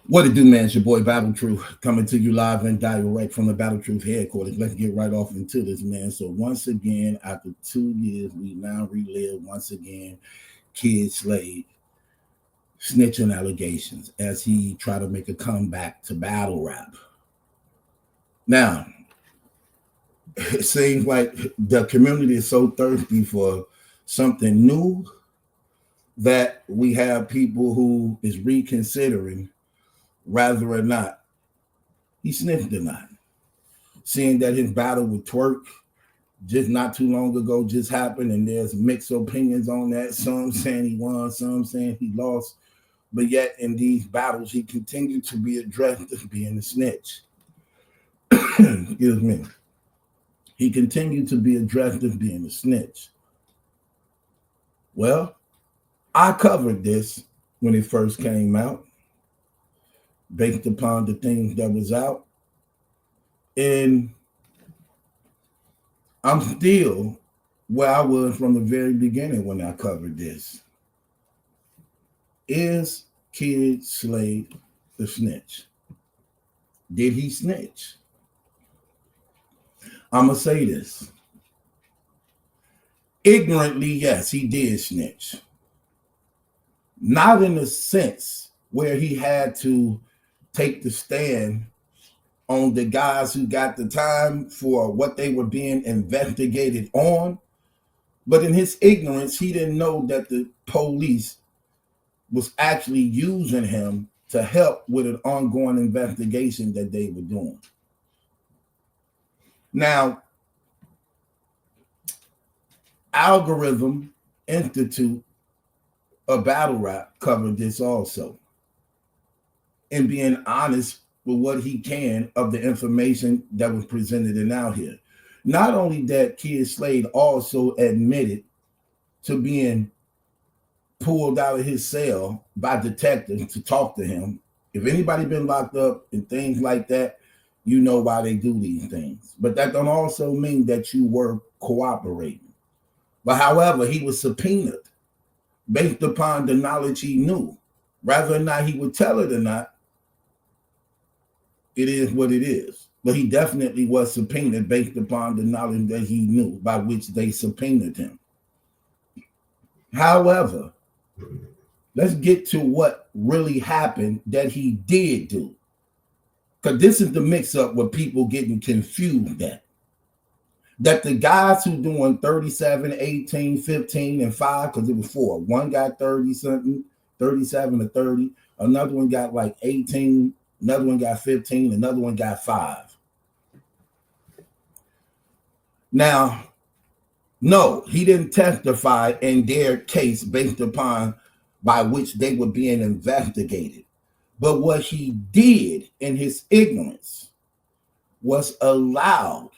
What it do, man? It's your boy Battle Truth coming to you live and direct from the Battle Truth headquarters. Let's get right off into this, man. So once again, after 2 years, we now relive once again Kid Slade snitching allegations as he tried to make a comeback to battle rap. Now, it seems like the community is so thirsty for something new that we have people who is reconsidering rather or not he sniffed or not. Seeing that his battle with Twerk just not too long ago just happened, and there's mixed opinions on that. Some saying he won, some saying he lost. But yet in these battles, he continued to be addressed as being a snitch. Excuse me. He continued to be addressed as being a snitch. Well, I covered this when it first came out, based upon the things that was out. And I'm still where I was from the very beginning when I covered this. Is Kid Slade the snitch? Did he snitch? I'm going to say this. Ignorantly, yes, he did snitch. Not in the sense where he had to take the stand on the guys who got the time for what they were being investigated on. But in his ignorance, he didn't know that the police was actually using him to help with an ongoing investigation that they were doing. Now, Algorithm Institute of Battle Rap covered this also. And being honest with what he can of the information that was presented and out here. Not only that, Kid Slade also admitted to being pulled out of his cell by detectives to talk to him. If anybody been locked up and things like that, you know why they do these things. But that don't also mean that you were cooperating. But however, he was subpoenaed based upon the knowledge he knew. Whether or not he would tell it or not, it is what it is. But he definitely was subpoenaed based upon the knowledge that he knew by which they subpoenaed him. However, let's get to what really happened that he did do. Because this is the mix-up with people getting confused at. That the guys who doing 37, 18, 15, and 5, because it was 4. One got 30-something, 37 to 30. Another one got like 18. Another one got 15. Another one got 5. Now, no, he didn't testify in their case based upon by which they were being investigated. But what he did in his ignorance was allowed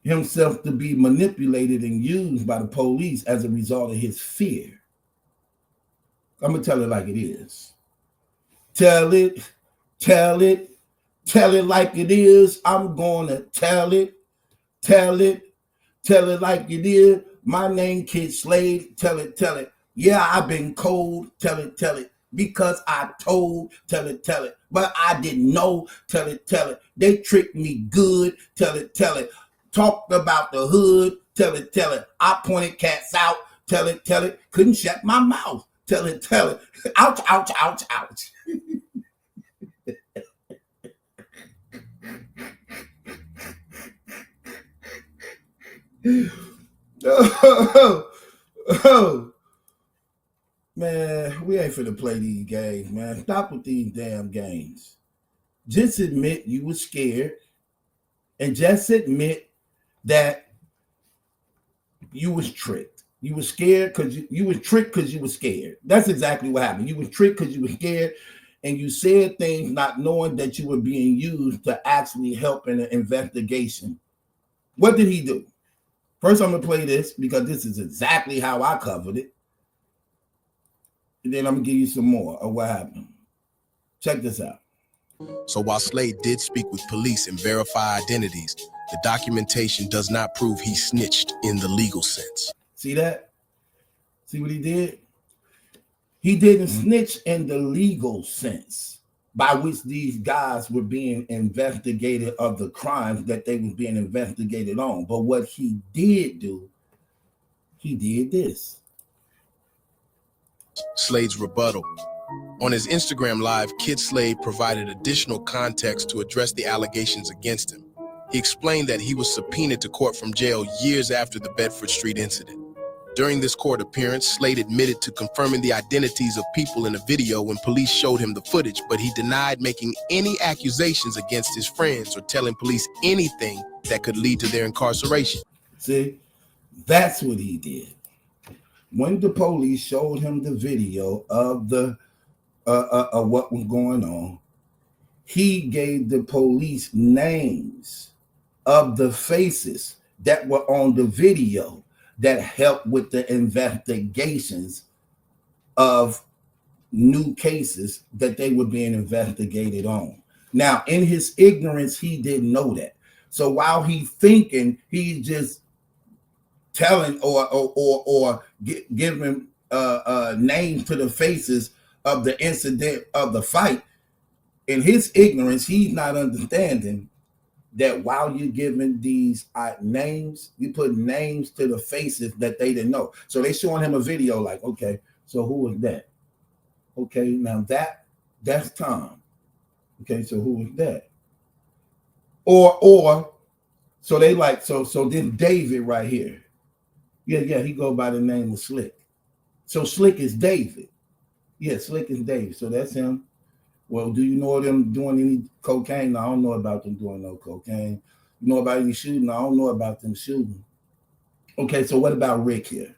himself to be manipulated and used by the police as a result of his fear. I'm going to tell it like it is. Tell it like it is. I'm going to tell it like it is. My name, Kid Slade, tell it. Yeah, I've been cold, tell it. Because I told, tell it. But I didn't know, tell it. They tricked me good, tell it. Talked about the hood, tell it. I pointed cats out, tell it. Couldn't shut my mouth, tell it. Ouch. Oh, man, we ain't finna play these games, man. Stop with these damn games. Just admit you were scared, and just admit that you was tricked. You were scared because you was tricked because you were scared. That's exactly what happened. You was tricked because you were scared, and you said things not knowing that you were being used to actually help in an investigation. What did he do? First, I'm going to play this because this is exactly how I covered it. And then I'm going to give you some more of what happened. Check this out. So while Slade did speak with police and verify identities, the documentation does not prove he snitched in the legal sense. See that? See what he did? He didn't snitch in the legal sense by which these guys were being investigated of the crimes that they was being investigated on. But what he did do, he did this. Slade's rebuttal. On his Instagram Live, Kid Slade provided additional context to address the allegations against him. He explained that he was subpoenaed to court from jail years after the Bedford Street incident. During this court appearance, Slade admitted to confirming the identities of people in the video when police showed him the footage, but he denied making any accusations against his friends or telling police anything that could lead to their incarceration. See, that's what he did. When the police showed him the video of the what was going on, he gave the police names of the faces that were on the video that helped with the investigations of new cases that they were being investigated on. Now, in his ignorance, he didn't know that. So while he's thinking he's just telling or giving names to the faces of the incident of the fight, in his ignorance, he's not understanding that while you're giving these names, you put names to the faces that they didn't know. So they showing him a video like, okay, so who was that? Okay, now that's Tom. Okay, so who was that? Or so they like, so then David right here. Yeah, he go by the name of Slick. So Slick is David. Yeah, Slick is David. So that's him. Well, do you know them doing any cocaine? No, I don't know about them doing no cocaine. You know about any shooting? I don't know about them shooting. Okay, so what about Rick here?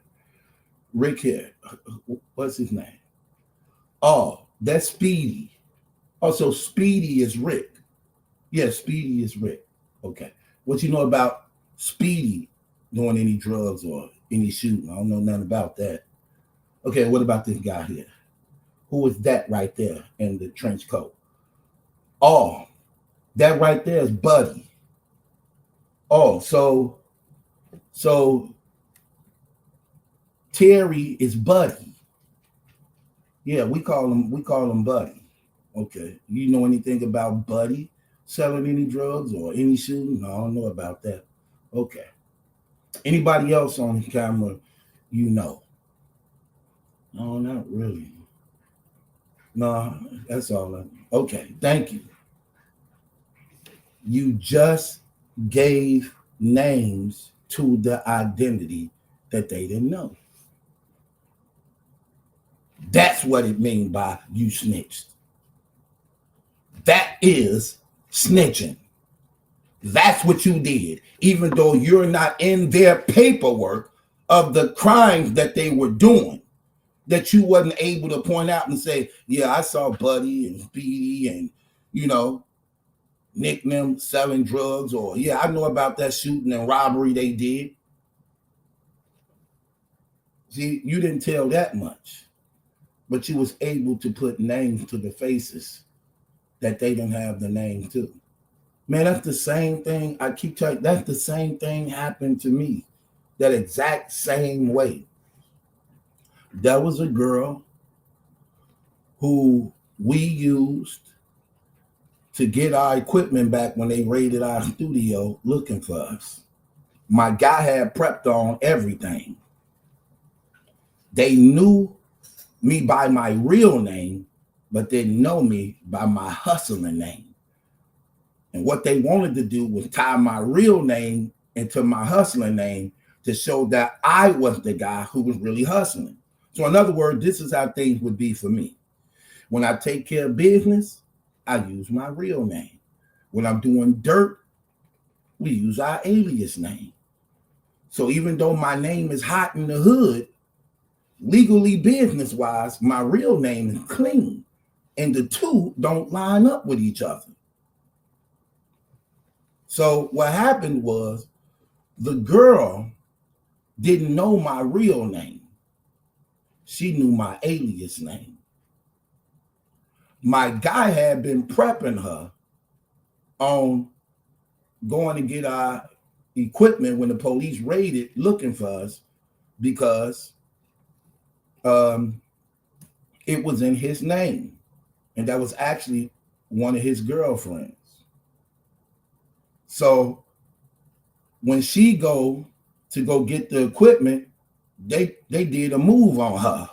Rick here. What's his name? Oh, that's Speedy. Oh, so Speedy is Rick. Yeah, Speedy is Rick. Okay. What you know about Speedy doing any drugs or any shooting? I don't know nothing about that. Okay, what about this guy here? Who is that right there in the trench coat? Oh, that right there is Buddy. Oh, so Terry is Buddy. Yeah, we call him Buddy. Okay. You know anything about Buddy selling any drugs or any shooting? No, I don't know about that. Okay. Anybody else on the camera you know? No, not really. No, that's all. Okay, thank you. You just gave names to the identity that they didn't know. That's what it means by you snitched. That is snitching. That's what you did, even though you're not in their paperwork of the crimes that they were doing, that you wasn't able to point out and say, yeah, I saw Buddy and Speedy and, Nick them selling drugs, or, yeah, I know about that shooting and robbery they did. See, you didn't tell that much, but you was able to put names to the faces that they didn't have the name to. Man, that's the same thing. I keep telling you, that's the same thing happened to me, that exact same way. There was a girl who we used to get our equipment back when they raided our studio looking for us. My guy had prepped on everything. They knew me by my real name, but didn't know me by my hustling name. And what they wanted to do was tie my real name into my hustling name to show that I was the guy who was really hustling. So in other words, this is how things would be for me. When I take care of business, I use my real name. When I'm doing dirt, we use our alias name. So even though my name is hot in the hood, legally, business-wise, my real name is clean. And the two don't line up with each other. So what happened was the girl didn't know my real name. She knew my alias name. My guy had been prepping her on going to get our equipment when the police raided looking for us, because it was in his name. And that was actually one of his girlfriends. So when she go get the equipment, they did a move on her.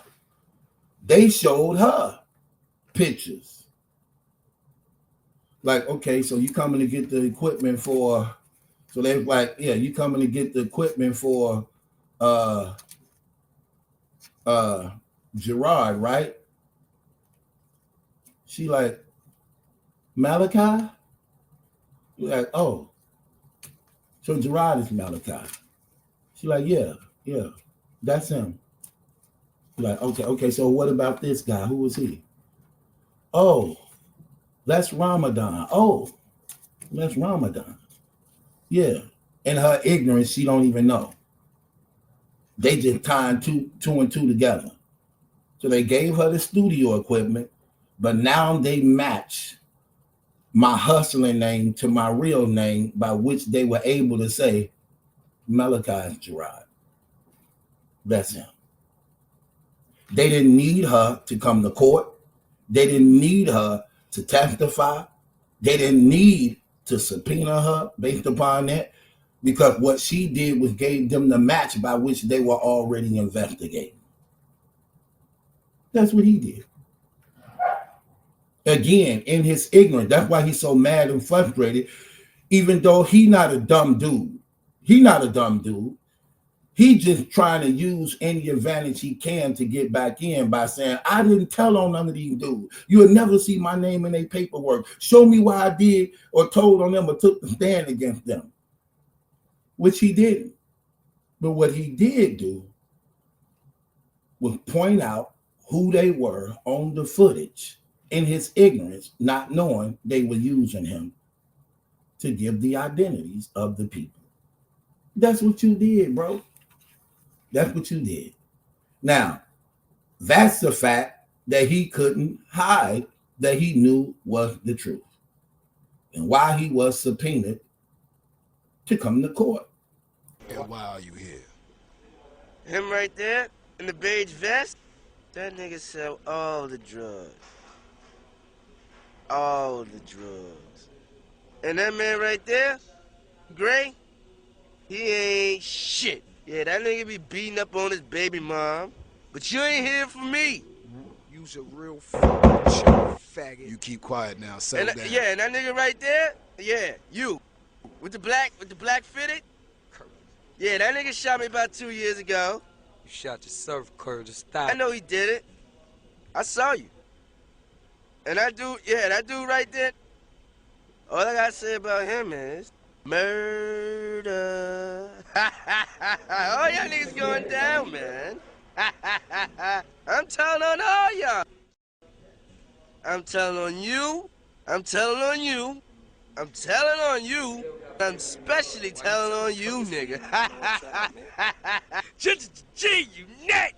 They showed her pictures. Like, okay, so you coming to get the equipment for, so they like, yeah, you coming to get the equipment for Gerard, right? She like, Maliki? Like, oh, so Gerard is Maliki. She like, yeah, that's him. Like, okay, so what about this guy? Who was he? Oh, that's Ramadan. Oh, that's Ramadan. Yeah. In her ignorance, she don't even know. They just tied two and two together. So they gave her the studio equipment, but now they match my hustling name to my real name, by which they were able to say, Maliki is Gerard. That's him. They didn't need her to come to court. They didn't need her to testify. They didn't need to subpoena her based upon that, because what she did was gave them the match by which they were already investigating. That's what he did. Again, in his ignorance. That's why he's so mad and frustrated, even though he's not a dumb dude. He's not a dumb dude. He's just trying to use any advantage he can to get back in by saying, I didn't tell on none of these dudes. You'll never see my name in their paperwork. Show me why I did or told on them or took the stand against them. Which he didn't. But what he did do was point out who they were on the footage in his ignorance, not knowing they were using him to give the identities of the people. That's what you did, bro. That's what you did. Now, that's the fact that he couldn't hide, that he knew was the truth, and why he was subpoenaed to come to court. And why are you here? Him right there in the beige vest, that nigga sell all the drugs. All the drugs. And that man right there, Gray, he ain't shit. Yeah, that nigga be beating up on his baby mom, but you ain't here for me. You's a real fucking faggot. You keep quiet now, settle down. Yeah, and that nigga right there, yeah, you, with the black fitted. Yeah, that nigga shot me about 2 years ago. You shot yourself, Curtis. Stop. I know he did it. I saw you. And that dude, yeah, that dude right there, all I gotta say about him is murder. All y'all niggas going down, man. I'm telling on all y'all. I'm telling on you. I'm telling on you. I'm telling on you. I'm especially telling on you, nigga. G, you net.